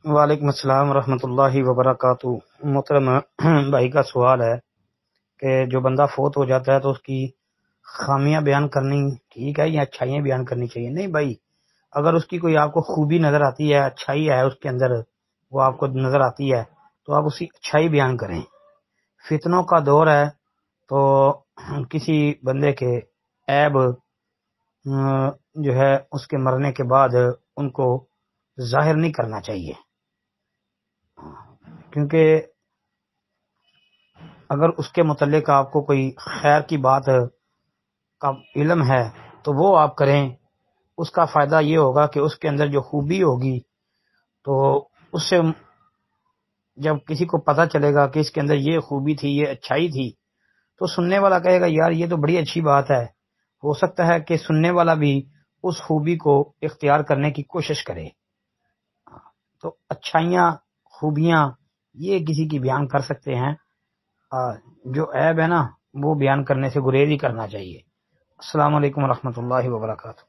وعلیکم السلام ورحمۃ اللہ وبرکاتہ۔ محترم بھائی کا سوال ہے کہ جو بندہ فوت ہو جاتا ہے تو اس کی خامیاں بیان کرنی ٹھیک ہے یا اچھائیاں بیان کرنی چاہیے؟ نہیں بھائی، اگر اس کی کوئی آپ کو خوبی نظر آتی ہے، اچھائی ہے اس کے اندر، وہ آپ کو نظر آتی ہے تو آپ اس کی اچھائی بیان کریں۔ فتنوں کا دور ہے تو کسی بندے کے عیب جو ہے اس کے مرنے کے بعد ان کو ظاہر نہیں کرنا چاہیے، کیونکہ اگر اس کے متعلق آپ کو کوئی خیر کی بات کا علم ہے تو وہ آپ کریں۔ اس کا فائدہ یہ ہوگا کہ اس کے اندر جو خوبی ہوگی تو اس سے جب کسی کو پتہ چلے گا کہ اس کے اندر یہ خوبی تھی، یہ اچھائی تھی، تو سننے والا کہے گا یار یہ تو بڑی اچھی بات ہے۔ ہو سکتا ہے کہ سننے والا بھی اس خوبی کو اختیار کرنے کی کوشش کرے۔ تو اچھائیاں، خوبیاں یہ کسی کی بیان کر سکتے ہیں، جو عیب ہے نا وہ بیان کرنے سے گریز ہی کرنا چاہیے۔ السلام علیکم ورحمۃ اللہ وبرکاتہ۔